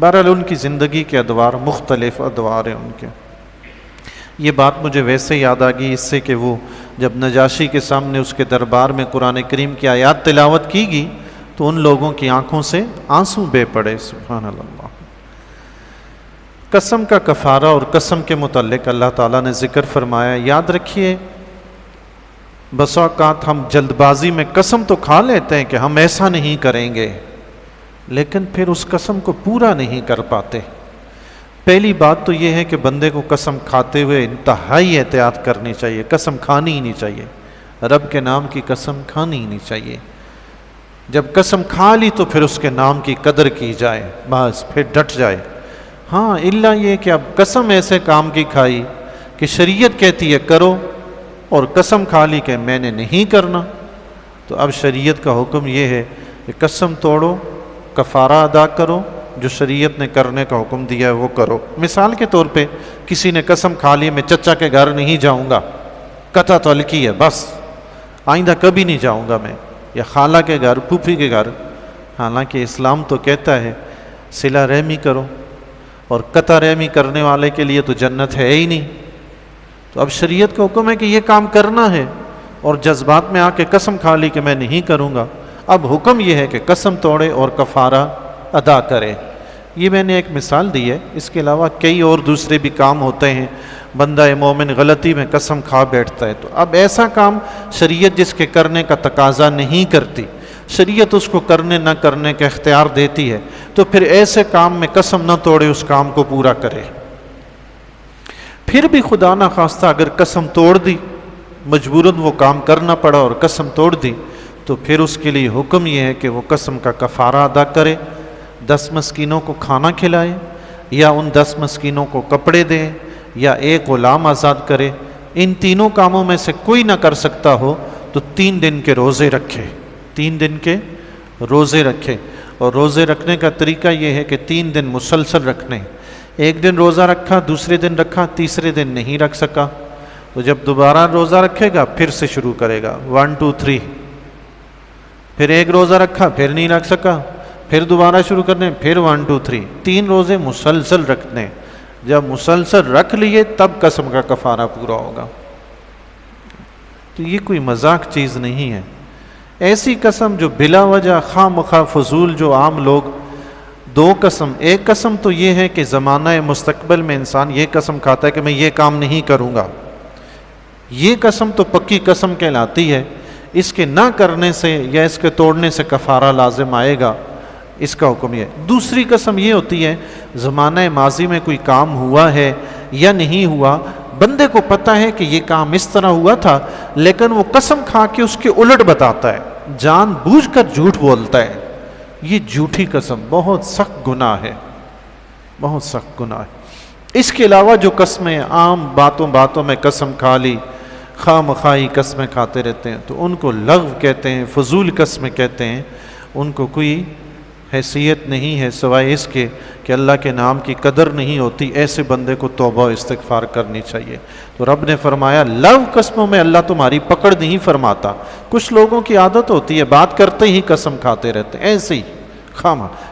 بہرحال ان کی زندگی کے ادوار مختلف ادوار ہیں ان کے. یہ بات مجھے ویسے یاد آ گئی اس سے کہ وہ جب نجاشی کے سامنے اس کے دربار میں قرآن کریم کی آیات تلاوت کی گئی تو ان لوگوں کی آنکھوں سے آنسو بہہ پڑے. سبحان اللہ. قسم کا کفارہ اور قسم کے متعلق اللہ تعالیٰ نے ذکر فرمایا. یاد رکھیے بس اوقات ہم جلد بازی میں قسم تو کھا لیتے ہیں کہ ہم ایسا نہیں کریں گے، لیکن پھر اس قسم کو پورا نہیں کر پاتے. پہلی بات تو یہ ہے کہ بندے کو قسم کھاتے ہوئے انتہائی احتیاط کرنی چاہیے. قسم کھانی ہی نہیں چاہیے، رب کے نام کی قسم کھانی ہی نہیں چاہیے. جب قسم کھا لی تو پھر اس کے نام کی قدر کی جائے، بس پھر ڈٹ جائے. ہاں الا یہ کہ اب قسم ایسے کام کی کھائی کہ شریعت کہتی ہے کرو اور قسم کھا لی کہ میں نے نہیں کرنا، تو اب شریعت کا حکم یہ ہے کہ قسم توڑو، کفارہ ادا کرو، جو شریعت نے کرنے کا حکم دیا ہے وہ کرو. مثال کے طور پہ کسی نے قسم کھا لی میں چچا کے گھر نہیں جاؤں گا، قطع تعلقی ہے، بس آئندہ کبھی نہیں جاؤں گا میں، یا خالہ کے گھر، پھوپھی کے گھر. حالانکہ اسلام تو کہتا ہے صلہ رحمی کرو، اور قطع رحمی کرنے والے کے لیے تو جنت ہے ہی نہیں. تو اب شریعت کا حکم ہے کہ یہ کام کرنا ہے، اور جذبات میں آ کے قسم کھا لی کہ میں نہیں کروں گا. اب حکم یہ ہے کہ قسم توڑے اور کفارہ ادا کرے. یہ میں نے ایک مثال دی ہے، اس کے علاوہ کئی اور دوسرے بھی کام ہوتے ہیں. بندہ مومن غلطی میں قسم کھا بیٹھتا ہے، تو اب ایسا کام شریعت جس کے کرنے کا تقاضا نہیں کرتی، شریعت اس کو کرنے نہ کرنے کا اختیار دیتی ہے، تو پھر ایسے کام میں قسم نہ توڑے، اس کام کو پورا کرے. پھر بھی خدا نہ خواستہ اگر قسم توڑ دی، مجبوراً وہ کام کرنا پڑا اور قسم توڑ دی، تو پھر اس کے لیے حکم یہ ہے کہ وہ قسم کا کفارہ ادا کرے. 10 مسکینوں کو کھانا کھلائے، یا ان 10 مسکینوں کو کپڑے دے، یا ایک غلام آزاد کرے. ان تینوں کاموں میں سے کوئی نہ کر سکتا ہو تو 3 دن کے روزے رکھے. 3 دن کے روزے رکھے. اور روزے رکھنے کا طریقہ یہ ہے کہ 3 دن مسلسل رکھنے. ایک دن روزہ رکھا، دوسرے دن رکھا، تیسرے دن نہیں رکھ سکا، تو جب دوبارہ روزہ رکھے گا پھر سے شروع کرے گا 1 2 3. پھر ایک روزہ رکھا، پھر نہیں رکھ سکا، پھر دوبارہ شروع کرنے، پھر 1 2 3. 3 روزے مسلسل رکھنے. جب مسلسل رکھ لیے تب قسم کا کفارہ پورا ہوگا. تو یہ کوئی مذاق چیز نہیں ہے. ایسی قسم جو بلا وجہ خواہ مخواہ فضول، جو عام لوگ 2 قسم، ایک قسم تو یہ ہے کہ زمانہ مستقبل میں انسان یہ قسم کھاتا ہے کہ میں یہ کام نہیں کروں گا. یہ قسم تو پکی قسم کہلاتی ہے. اس کے نہ کرنے سے یا اس کے توڑنے سے کفارہ لازم آئے گا، اس کا حکم یہ ہے. دوسری قسم یہ ہوتی ہے زمانہ ماضی میں کوئی کام ہوا ہے یا نہیں ہوا، بندے کو پتہ ہے کہ یہ کام اس طرح ہوا تھا، لیکن وہ قسم کھا کے اس کے الٹ بتاتا ہے، جان بوجھ کر جھوٹ بولتا ہے. یہ جھوٹی قسم بہت سخت گناہ ہے، بہت سخت گناہ ہے. اس کے علاوہ جو قسمیں عام باتوں میں قسم کھا لی، خواہ مخواہی قسمیں کھاتے رہتے ہیں، تو ان کو لغو کہتے ہیں، فضول قسمیں کہتے ہیں. ان کو کوئی حیثیت نہیں ہے سوائے اس کے کہ اللہ کے نام کی قدر نہیں ہوتی. ایسے بندے کو توبہ و استغفار کرنی چاہیے. تو رب نے فرمایا لغو قسموں میں اللہ تمہاری پکڑ نہیں فرماتا. کچھ لوگوں کی عادت ہوتی ہے بات کرتے ہی قسم کھاتے رہتے ہیں، ایسے ہی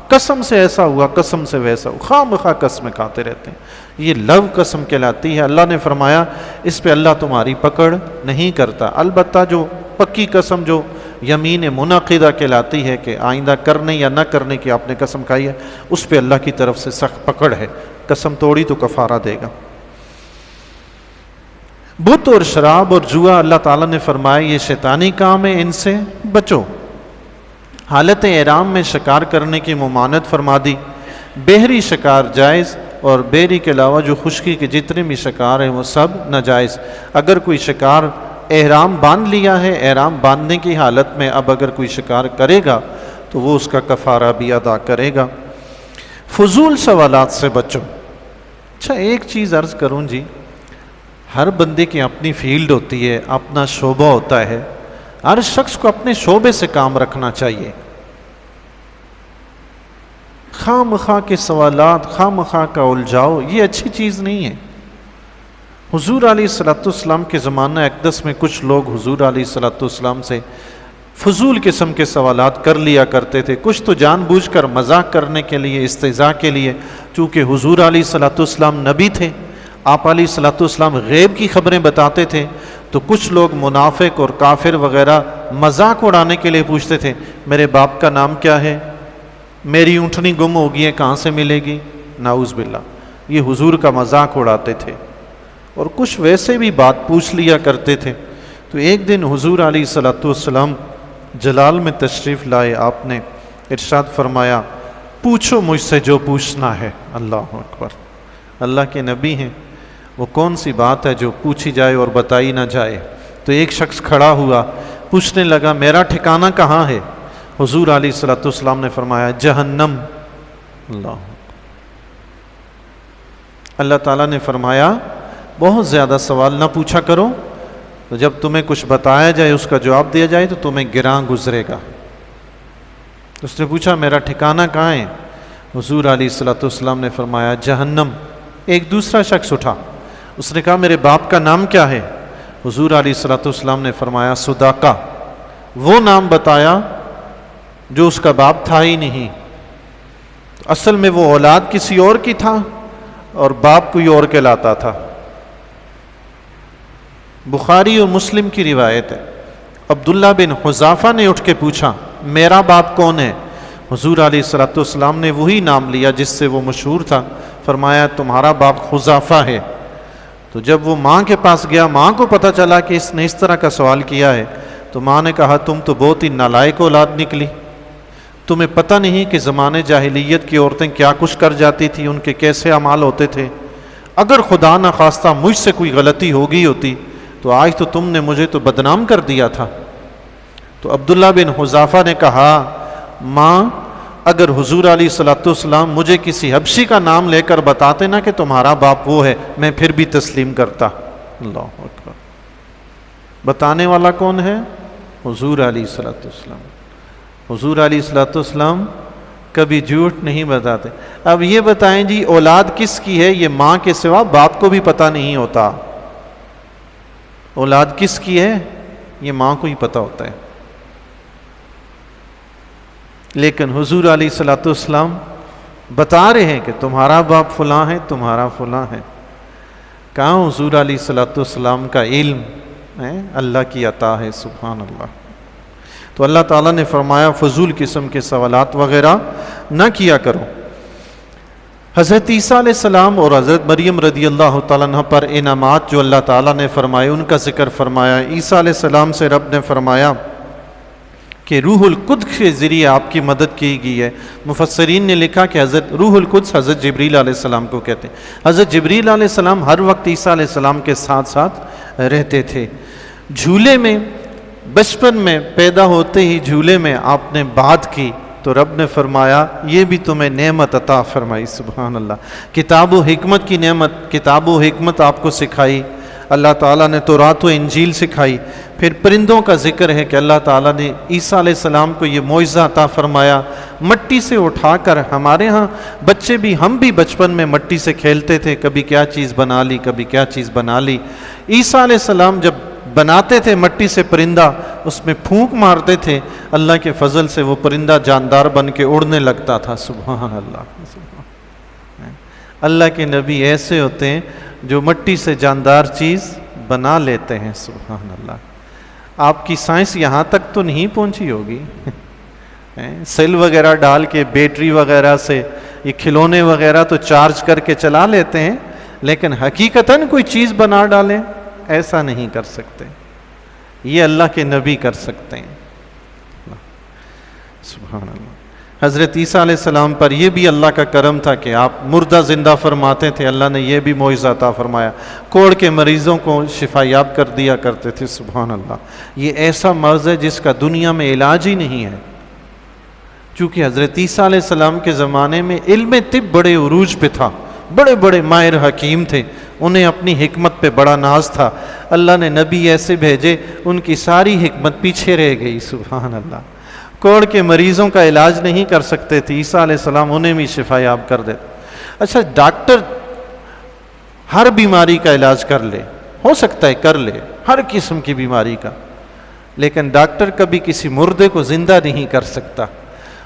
قسم سے ایسا ہوا، قسم سے ویسا ہوا، خواہ مخواہ قسمیں کھاتے رہتے ہیں. یہ لغو قسم کہلاتی ہے. اللہ نے فرمایا اس پہ اللہ تمہاری پکڑ نہیں کرتا. البتہ جو پکی قسم، جو یمین منعقدہ کہلاتی ہے کہ آئندہ کرنے یا نہ کرنے کی آپ نے قسم کھائی ہے، اس پہ اللہ کی طرف سے سخت پکڑ ہے. قسم توڑی تو کفارہ دے گا. بت اور شراب اور جوا اللہ تعالیٰ نے فرمایا یہ شیطانی کام ہے، ان سے بچو. حالت احرام میں شکار کرنے کی ممانعت فرما دی. بحری شکار جائز، اور بحری کے علاوہ جو خشکی کے جتنے بھی شکار ہیں وہ سب ناجائز. اگر کوئی شکار احرام باندھ لیا ہے، احرام باندھنے کی حالت میں اب اگر کوئی شکار کرے گا تو وہ اس کا کفارہ بھی ادا کرے گا. فضول سوالات سے بچو. اچھا ایک چیز عرض کروں جی، ہر بندے کی اپنی فیلڈ ہوتی ہے، اپنا شعبہ ہوتا ہے. ہر شخص کو اپنے شعبے سے کام رکھنا چاہیے. خواہ مخواہ کے سوالات، خواہ مخواہ کا الجھاؤ، یہ اچھی چیز نہیں ہے. حضور علیہ الصلوۃ والسلام کے زمانہ اقدس میں کچھ لوگ حضور علیہ الصلوۃ والسلام سے فضول قسم کے سوالات کر لیا کرتے تھے، کچھ تو جان بوجھ کر مذاق کرنے کے لیے، استہزاء کے لیے، چونکہ حضور علیہ الصلوۃ والسلام نبی تھے، آپ علیہ الصلوۃ والسلام غیب کی خبریں بتاتے تھے، تو کچھ لوگ منافق اور کافر وغیرہ مذاق اڑانے کے لیے پوچھتے تھے میرے باپ کا نام کیا ہے، میری اونٹنی گم ہو گئی ہے کہاں سے ملے گی، نعوذ باللہ، یہ حضور کا مذاق اڑاتے تھے، اور کچھ ویسے بھی بات پوچھ لیا کرتے تھے۔ تو ایک دن حضور علیہ الصلوۃ والسلام جلال میں تشریف لائے، آپ نے ارشاد فرمایا پوچھو مجھ سے جو پوچھنا ہے۔ اللہ اکبر، اللہ کے نبی ہیں، وہ کون سی بات ہے جو پوچھی جائے اور بتائی نہ جائے۔ تو ایک شخص کھڑا ہوا، پوچھنے لگا میرا ٹھکانہ کہاں ہے؟ حضور علیہ الصلوۃ والسلام نے فرمایا جہنم۔ اللہ تعالیٰ نے فرمایا بہت زیادہ سوال نہ پوچھا کرو، تو جب تمہیں کچھ بتایا جائے اس کا جواب دیا جائے تو تمہیں گراں گزرے گا۔ اس نے پوچھا میرا ٹھکانہ کہاں ہے؟ حضور علیہ الصلوۃ والسلام نے فرمایا جہنم۔ ایک دوسرا شخص اٹھا، اس نے کہا میرے باپ کا نام کیا ہے؟ حضور علیہ الصلوۃ والسلام نے فرمایا صداقہ۔ وہ نام بتایا جو اس کا باپ تھا ہی نہیں، اصل میں وہ اولاد کسی اور کی تھا اور باپ کوئی اور کہلاتا تھا۔ بخاری اور مسلم کی روایت ہے، عبداللہ بن حذافہ نے اٹھ کے پوچھا میرا باپ کون ہے؟ حضور علیہ الصلوۃ والسلام نے وہی نام لیا جس سے وہ مشہور تھا، فرمایا تمہارا باپ حذافہ ہے۔ تو جب وہ ماں کے پاس گیا، ماں کو پتہ چلا کہ اس نے اس طرح کا سوال کیا ہے، تو ماں نے کہا تم تو بہت ہی نالائق اولاد نکلی، تمہیں پتہ نہیں کہ زمانے جاہلیت کی عورتیں کیا کچھ کر جاتی تھی، ان کے کیسے اعمال ہوتے تھے، اگر خدا نہ خواستہ مجھ سے کوئی غلطی ہو گئی ہوتی تو آج تو تم نے مجھے تو بدنام کر دیا تھا۔ تو عبداللہ بن حذافہ نے کہا ماں اگر حضور علیہ الصلوۃ والسلام مجھے کسی حبشی کا نام لے کر بتاتے نا کہ تمہارا باپ وہ ہے، میں پھر بھی تسلیم کرتا۔ اللہ اکبر، بتانے والا کون ہے؟ حضور علیہ الصلوۃ والسلام۔ حضور علیہ الصلوۃ والسلام کبھی جھوٹ نہیں بتاتے۔ اب یہ بتائیں جی اولاد کس کی ہے؟ یہ ماں کے سوا باپ کو بھی پتہ نہیں ہوتا۔ اولاد کس کی ہے؟ یہ ماں کو ہی پتہ ہوتا ہے، لیکن حضور علیہ الصلوۃ والسلام بتا رہے ہیں کہ تمہارا باپ فلاں ہے، تمہارا فلاں ہے۔ کہاں حضور علیہ الصلوۃ والسلام کا علم ہے؟ اللہ کی عطا ہے، سبحان اللہ۔ تو اللہ تعالیٰ نے فرمایا فضول قسم کے سوالات وغیرہ نہ کیا کرو۔ حضرت عیسیٰ علیہ السلام اور حضرت مریم رضی اللہ تعالیٰ عنہ پر انعامات جو اللہ تعالیٰ نے فرمائے ان کا ذکر فرمایا۔ عیسیٰ علیہ السلام سے رب نے فرمایا کہ روح القدس کے ذریعے آپ کی مدد کی گئی ہے۔ مفسرین نے لکھا کہ حضرت روح القدس حضرت جبریل علیہ السلام کو کہتے ہیں۔ حضرت جبریل علیہ السلام ہر وقت عیسیٰ علیہ السلام کے ساتھ ساتھ رہتے تھے۔ جھولے میں بچپن میں پیدا ہوتے ہی جھولے میں آپ نے بات کی تو رب نے فرمایا یہ بھی تمہیں نعمت عطا فرمائی، سبحان اللہ۔ کتاب و حکمت کی نعمت، کتاب و حکمت آپ کو سکھائی، اللہ تعالیٰ نے تورات و انجیل سکھائی۔ پھر پرندوں کا ذکر ہے کہ اللہ تعالیٰ نے عیسیٰ علیہ السلام کو یہ معجزہ عطا فرمایا، مٹی سے اٹھا کر ہمارے ہاں بچے بھی، ہم بھی بچپن میں مٹی سے کھیلتے تھے، کبھی کیا چیز بنا لی، کبھی کیا چیز بنا لی۔ عیسیٰ علیہ السلام جب بناتے تھے مٹی سے پرندہ، اس میں پھونک مارتے تھے، اللہ کے فضل سے وہ پرندہ جاندار بن کے اڑنے لگتا تھا، سبحان اللہ۔ اللہ کے نبی ایسے ہوتے ہیں جو مٹی سے جاندار چیز بنا لیتے ہیں، سبحان اللہ۔ آپ کی سائنس یہاں تک تو نہیں پہنچی ہوگی، سیل وغیرہ ڈال کے بیٹری وغیرہ سے یہ کھلونے وغیرہ تو چارج کر کے چلا لیتے ہیں، لیکن حقیقتاً کوئی چیز بنا ڈالیں ایسا نہیں کر سکتے، یہ اللہ کے نبی کر سکتے ہیں، سبحان اللہ۔ حضرت عیسیٰ علیہ السلام پر یہ بھی اللہ کا کرم تھا کہ آپ مردہ زندہ فرماتے تھے، اللہ نے یہ بھی معجزہ عطا فرمایا، کوڑ کے مریضوں کو شفا یاب کر دیا کرتے تھے، سبحان اللہ۔ یہ ایسا مرض ہے جس کا دنیا میں علاج ہی نہیں ہے، چونکہ حضرت عیسیٰ علیہ السلام کے زمانے میں علم طب بڑے عروج پہ تھا، بڑے بڑے ماہر حکیم تھے، انہیں اپنی حکمت پہ بڑا ناز تھا، اللہ نے نبی ایسے بھیجے ان کی ساری حکمت پیچھے رہ گئی، سبحان اللہ۔ کوڑ کے مریضوں کا علاج نہیں کر سکتے تھے، عیسیٰ علیہ السلام انہیں بھی شفا یاب کر دیتے۔ اچھا ڈاکٹر ہر بیماری کا علاج کر لے، ہو سکتا ہے کر لے ہر قسم کی بیماری کا، لیکن ڈاکٹر کبھی کسی مردے کو زندہ نہیں کر سکتا.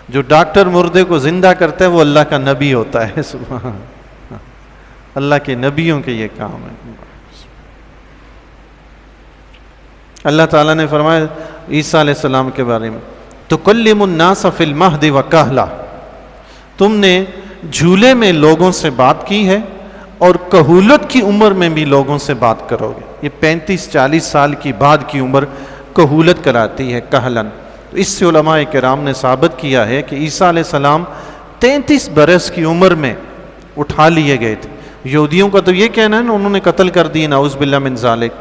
جو ڈاکٹر مردے کو زندہ کرتا ہے وہ اللہ کا نبی ہوتا ہے. سبحان اللہ کے نبیوں کے یہ کام ہے. اللہ تعالیٰ نے فرمایا عیسیٰ علیہ السلام کے بارے میں تکلم الناس فی المہد وکہلا، تم نے جھولے میں لوگوں سے بات کی ہے اور کہولت کی عمر میں بھی لوگوں سے بات کرو گے. یہ 35-40 سال کی بعد کی عمر کہولت کراتی ہے، کہلن. تو اس سے علماء کرام نے ثابت کیا ہے کہ عیسیٰ علیہ السلام 33 برس کی عمر میں اٹھا لیے گئے تھے. یہودیوں کا تو یہ کہنا ہے نا انہوں نے قتل کر دیے، نعوذ باللہ من ذالک.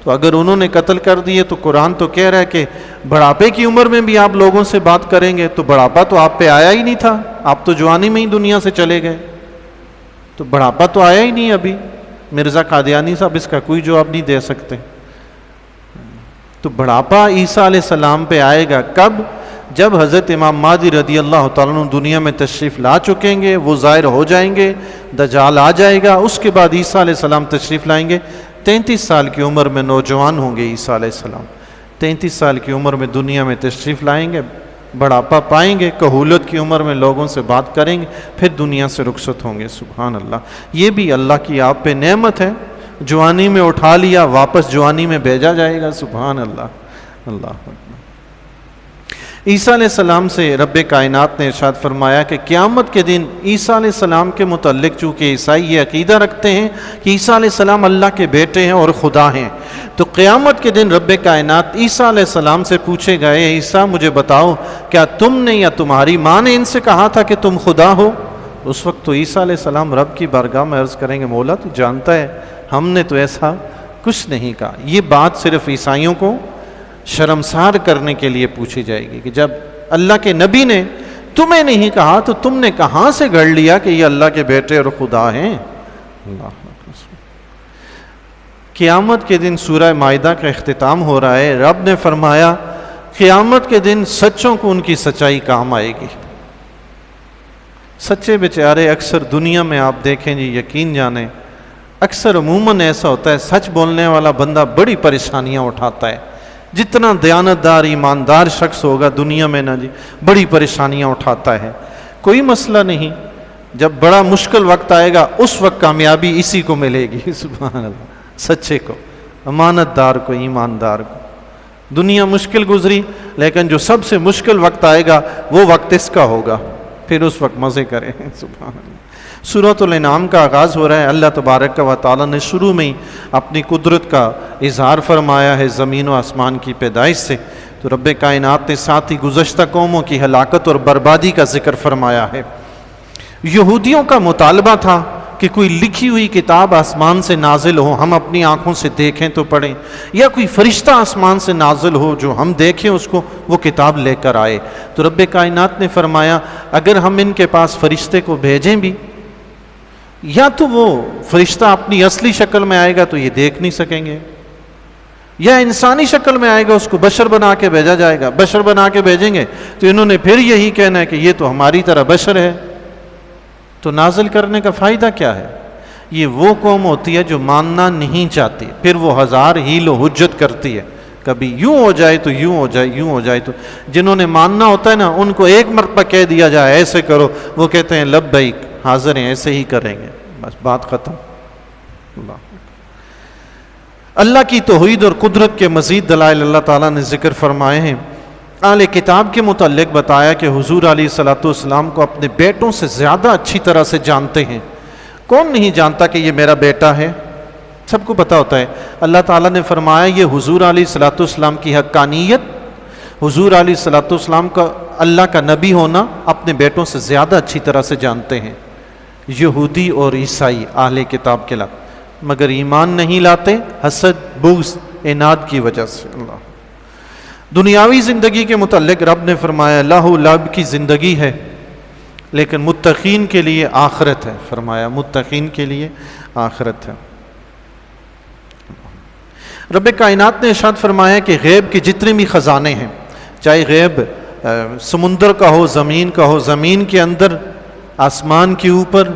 تو اگر انہوں نے قتل کر دیے تو قرآن تو کہہ رہا ہے کہ بڑھاپے کی عمر میں بھی آپ لوگوں سے بات کریں گے. تو بڑھاپا تو آپ پہ آیا ہی نہیں تھا، آپ تو جوانی میں ہی دنیا سے چلے گئے. تو بڑھاپا تو آیا ہی نہیں ابھی. مرزا قادیانی صاحب اس کا کوئی جواب نہیں دے سکتے. تو بڑھاپا عیسیٰ علیہ السلام پہ آئے گا کب؟ جب حضرت امام مہدی رضی اللہ تعالیٰ عنہ دنیا میں تشریف لا چکیں گے، وہ ظاہر ہو جائیں گے، دجال آ جائے گا، اس کے بعد عیسیٰ علیہ السلام تشریف لائیں گے. 33 سال کی عمر میں نوجوان ہوں گے عیسیٰ علیہ السلام. 33 سال کی عمر میں دنیا میں تشریف لائیں گے، بڑھاپا پائیں گے، کہولت کی عمر میں لوگوں سے بات کریں گے، پھر دنیا سے رخصت ہوں گے. سبحان اللہ. یہ بھی اللہ کی آپ پہ نعمت ہے. جوانی میں اٹھا لیا، واپس جوانی میں بھیجا جائے گا. سبحان اللہ. اللہ اکبر. عیسیٰ علیہ السلام سے رب کائنات نے ارشاد فرمایا کہ قیامت کے دن عیسیٰ علیہ السلام کے متعلق چونکہ عیسائی یہ عقیدہ رکھتے ہیں کہ عیسیٰ علیہ السلام اللہ کے بیٹے ہیں اور خدا ہیں، تو قیامت کے دن رب کائنات عیسیٰ علیہ السلام سے پوچھے گا، اے عیسیٰ مجھے بتاؤ کیا تم نے یا تمہاری ماں نے ان سے کہا تھا کہ تم خدا ہو؟ اس وقت تو عیسیٰ علیہ السلام رب کی بارگاہ میں عرض کریں گے، مولا تو جانتا ہے ہم نے تو ایسا کچھ نہیں کہا. یہ بات صرف عیسائیوں کو شرمسار کرنے کے لیے پوچھی جائے گی کہ جب اللہ کے نبی نے تمہیں نہیں کہا تو تم نے کہاں سے گڑھ لیا کہ یہ اللہ کے بیٹے اور خدا ہیں. اللہ. قیامت کے دن سورہ مائدہ کا اختتام ہو رہا ہے. رب نے فرمایا قیامت کے دن سچوں کو ان کی سچائی کام آئے گی. سچے بیچارے اکثر دنیا میں آپ دیکھیں جی، یقین جانیں اکثر عموماً ایسا ہوتا ہے سچ بولنے والا بندہ بڑی پریشانیاں اٹھاتا ہے. جتنا دیانتدار ایماندار شخص ہوگا دنیا میں نا جی بڑی پریشانیاں اٹھاتا ہے. کوئی مسئلہ نہیں، جب بڑا مشکل وقت آئے گا اس وقت کامیابی اسی کو ملے گی. سبحان اللہ. سچے کو، امانت دار کو، ایماندار کو. دنیا مشکل گزری لیکن جو سب سے مشکل وقت آئے گا وہ وقت اس کا ہوگا، پھر اس وقت مزے کریں. سبحان اللہ. سورۃ الانعام کا آغاز ہو رہا ہے. اللہ تبارک و تعالیٰ نے شروع میں ہی اپنی قدرت کا اظہار فرمایا ہے زمین و آسمان کی پیدائش سے. تو رب کائنات نے ساتھ ہی گزشتہ قوموں کی ہلاکت اور بربادی کا ذکر فرمایا ہے. یہودیوں کا مطالبہ تھا کہ کوئی لکھی ہوئی کتاب آسمان سے نازل ہو، ہم اپنی آنکھوں سے دیکھیں تو پڑھیں، یا کوئی فرشتہ آسمان سے نازل ہو جو ہم دیکھیں اس کو، وہ کتاب لے کر آئے. تو رب کائنات نے فرمایا اگر ہم ان کے پاس فرشتے کو بھیجیں بھی، یا تو وہ فرشتہ اپنی اصلی شکل میں آئے گا تو یہ دیکھ نہیں سکیں گے، یا انسانی شکل میں آئے گا اس کو بشر بنا کے بھیجا جائے گا. بشر بنا کے بھیجیں گے تو انہوں نے پھر یہی کہنا ہے کہ یہ تو ہماری طرح بشر ہے. تو نازل کرنے کا فائدہ کیا ہے؟ یہ وہ قوم ہوتی ہے جو ماننا نہیں چاہتی، پھر وہ ہزار حیل و حجت کرتی ہے. کبھی یوں ہو جائے تو یوں ہو جائے، یوں ہو جائے تو. جنہوں نے ماننا ہوتا ہے نا ان کو ایک مرتبہ کہہ دیا جائے ایسے کرو، وہ کہتے ہیں لبیک، حاضر ہیں، ایسے ہی کریں گے، بس بات ختم. اللہ کی توحید اور قدرت کے مزید دلائل اللہ تعالیٰ نے ذکر فرمائے ہیں. اہل کتاب کے متعلق بتایا کہ حضور علیہ الصلوۃ والسلام کو اپنے بیٹوں سے زیادہ اچھی طرح سے جانتے ہیں. کون نہیں جانتا کہ یہ میرا بیٹا ہے؟ سب کو پتہ ہوتا ہے. اللہ تعالیٰ نے فرمایا یہ حضور علیہ الصلوۃ والسلام کی حقانیت، حضور علیہ الصلوۃ والسلام کا اللہ کا نبی ہونا اپنے بیٹوں سے زیادہ اچھی طرح سے جانتے ہیں یہودی اور عیسائی اہل کتاب کے لاتے، مگر ایمان نہیں لاتے حسد، بغض، عناد کی وجہ سے. اللہ. دنیاوی زندگی کے متعلق رب نے فرمایا لہو لعب کی زندگی ہے لیکن متقین کے لیے آخرت ہے. فرمایا متقین کے لیے آخرت ہے. رب کائنات نے ارشاد فرمایا کہ غیب کے جتنے بھی خزانے ہیں، چاہے غیب سمندر کا ہو، زمین کا ہو، زمین کے اندر، آسمان کے اوپر،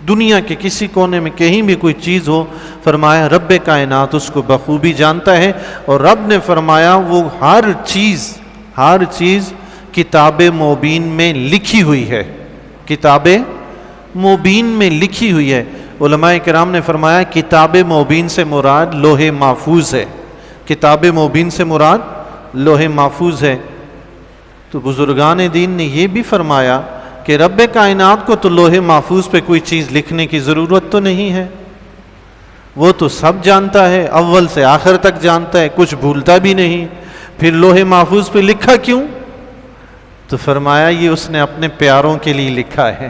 دنیا کے کسی کونے میں کہیں بھی کوئی چیز ہو، فرمایا رب کائنات اس کو بخوبی جانتا ہے، اور رب نے فرمایا وہ ہر چیز کتاب مبین میں لکھی ہوئی ہے، کتاب مبین میں لکھی ہوئی ہے۔ علماء کرام نے فرمایا کتاب مبین سے مراد لوح محفوظ ہے، کتاب مبین سے مراد لوح محفوظ ہے۔ تو بزرگان دین نے یہ بھی فرمایا کہ رب کائنات کو تو لوح محفوظ پہ کوئی چیز لکھنے کی ضرورت تو نہیں ہے، وہ تو سب جانتا ہے، اول سے آخر تک جانتا ہے، کچھ بھولتا بھی نہیں، پھر لوح محفوظ پہ لکھا کیوں؟ تو فرمایا یہ اس نے اپنے پیاروں کے لیے لکھا ہے،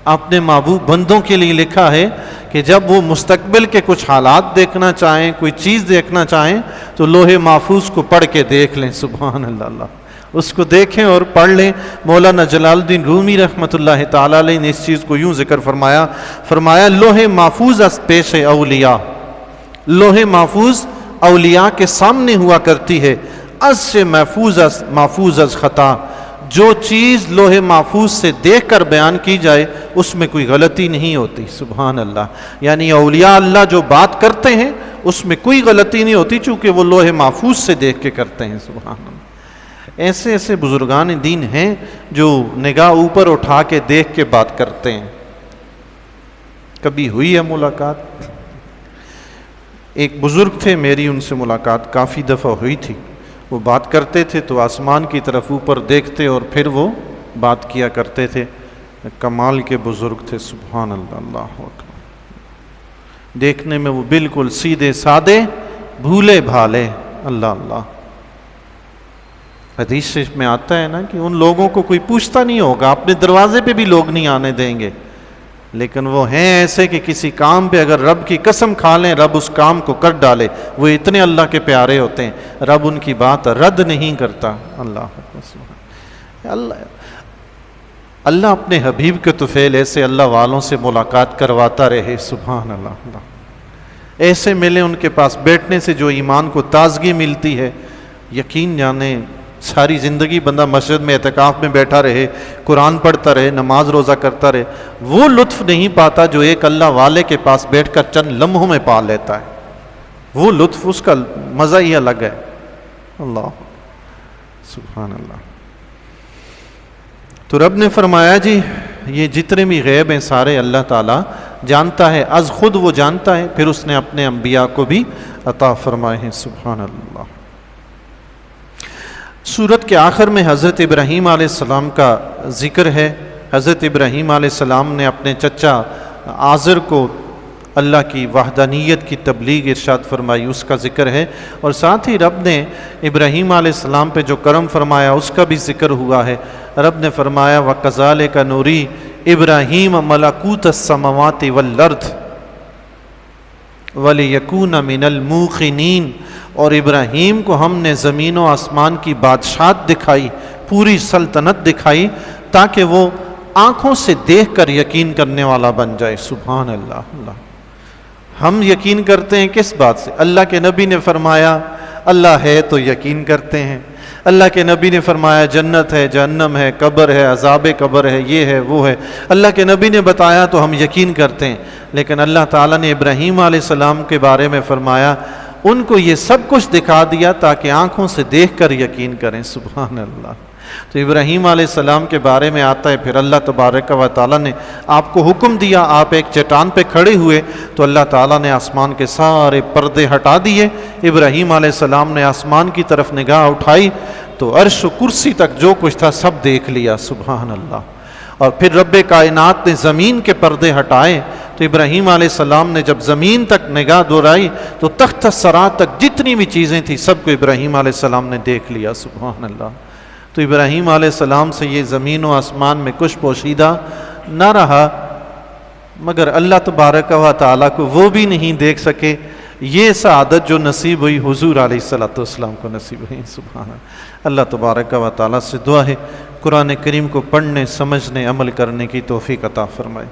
اپنے محبوب بندوں کے لیے لکھا ہے کہ جب وہ مستقبل کے کچھ حالات دیکھنا چاہیں، کوئی چیز دیکھنا چاہیں تو لوح محفوظ کو پڑھ کے دیکھ لیں۔ سبحان اللہ، اس کو دیکھیں اور پڑھ لیں۔ مولانا جلال الدین رومی رحمۃ اللہ تعالی علیہ نے اس چیز کو یوں ذکر فرمایا لوح محفوظ از پیش اولیاء، لوح محفوظ اولیاء کے سامنے ہوا کرتی ہے، از سے محفوظ از خطا، جو چیز لوح محفوظ سے دیکھ کر بیان کی جائے اس میں کوئی غلطی نہیں ہوتی۔ سبحان اللہ، یعنی اولیاء اللہ جو بات کرتے ہیں اس میں کوئی غلطی نہیں ہوتی، چونکہ وہ لوح محفوظ سے دیکھ کے کرتے ہیں۔ سبحان اللہ، ایسے ایسے بزرگان دین ہیں جو نگاہ اوپر اٹھا کے دیکھ کے بات کرتے ہیں۔ کبھی ہوئی ہے ملاقات، ایک بزرگ تھے، میری ان سے ملاقات کافی دفعہ ہوئی تھی، وہ بات کرتے تھے تو آسمان کی طرف اوپر دیکھتے اور پھر وہ بات کیا کرتے تھے۔ کمال کے بزرگ تھے، سبحان اللہ، اللہ اکبر، دیکھنے میں وہ بالکل سیدھے سادے بھولے بھالے، اللہ اللہ۔ حدیث شریف میں آتا ہے نا کہ ان لوگوں کو کوئی پوچھتا نہیں ہوگا، اپنے دروازے پہ بھی لوگ نہیں آنے دیں گے، لیکن وہ ہیں ایسے کہ کسی کام پہ اگر رب کی قسم کھا لیں رب اس کام کو کر ڈالے، وہ اتنے اللہ کے پیارے ہوتے ہیں، رب ان کی بات رد نہیں کرتا۔ اللہ اپنے حبیب کے طفیل ایسے اللہ والوں سے ملاقات کرواتا رہے۔ سبحان اللہ، ایسے ملے، ان کے پاس بیٹھنے سے جو ایمان کو تازگی ملتی ہے، یقین جانے ساری زندگی بندہ مسجد میں اعتکاف میں بیٹھا رہے، قرآن پڑھتا رہے، نماز روزہ کرتا رہے، وہ لطف نہیں پاتا جو ایک اللہ والے کے پاس بیٹھ کر چند لمحوں میں پا لیتا ہے۔ وہ لطف، اس کا مزہ ہی الگ ہے۔ اللہ سبحان اللہ۔ تو رب نے فرمایا جی یہ جتنے بھی غیب ہیں سارے اللہ تعالیٰ جانتا ہے، از خود وہ جانتا ہے، پھر اس نے اپنے انبیاء کو بھی عطا فرمائے ہیں۔ سبحان اللہ۔ سورت کے آخر میں حضرت ابراہیم علیہ السلام کا ذکر ہے۔ حضرت ابراہیم علیہ السلام نے اپنے چچا آزر کو اللہ کی وحدانیت کی تبلیغ ارشاد فرمائی، اس کا ذکر ہے، اور ساتھ ہی رب نے ابراہیم علیہ السلام پہ جو کرم فرمایا اس کا بھی ذکر ہوا ہے۔ رب نے فرمایا وَكَذَلِكَ نُرِي إِبْرَاهِيمَ مَلَكُوتَ السَّمَاوَاتِ وَالْأَرْضِ وَلِيَكُونَ مِنَ الْمُوقِنِينَ، اور ابراہیم کو ہم نے زمین و آسمان کی بادشاہت دکھائی، پوری سلطنت دکھائی، تاکہ وہ آنکھوں سے دیکھ کر یقین کرنے والا بن جائے۔ سبحان اللہ، اللہ۔ ہم یقین کرتے ہیں کس بات سے؟ اللہ کے نبی نے فرمایا اللہ ہے تو یقین کرتے ہیں، اللہ کے نبی نے فرمایا جنت ہے، جہنم ہے، قبر ہے، عذاب قبر ہے، یہ ہے، وہ ہے، اللہ کے نبی نے بتایا تو ہم یقین کرتے ہیں۔ لیکن اللہ تعالیٰ نے ابراہیم علیہ السلام کے بارے میں فرمایا ان کو یہ سب کچھ دکھا دیا تاکہ آنکھوں سے دیکھ کر یقین کریں۔ سبحان اللہ۔ تو ابراہیم علیہ السلام کے بارے میں آتا ہے، پھر اللہ تبارک و تعالیٰ نے آپ کو حکم دیا، آپ ایک چٹان پہ کھڑے ہوئے تو اللہ تعالیٰ نے آسمان کے سارے پردے ہٹا دیے، ابراہیم علیہ السلام نے آسمان کی طرف نگاہ اٹھائی تو عرش و کرسی تک جو کچھ تھا سب دیکھ لیا۔ سبحان اللہ۔ اور پھر رب کائنات نے زمین کے پردے ہٹائے تو ابراہیم علیہ السلام نے جب زمین تک نگاہ دوڑائی تو تخت الثری تک جتنی بھی چیزیں تھیں سب کو ابراہیم علیہ السلام نے دیکھ لیا۔ سبحان اللہ۔ تو ابراہیم علیہ السلام سے یہ زمین و آسمان میں کچھ پوشیدہ نہ رہا، مگر اللہ تبارک و تعالیٰ کو وہ بھی نہیں دیکھ سکے۔ یہ سعادت جو نصیب ہوئی حضور علیہ السلام کو نصیب ہوئی۔ سبحان اللہ تبارک و تعالیٰ سے دعا ہے قرآن کریم کو پڑھنے، سمجھنے، عمل کرنے کی توفیق عطا فرمائے۔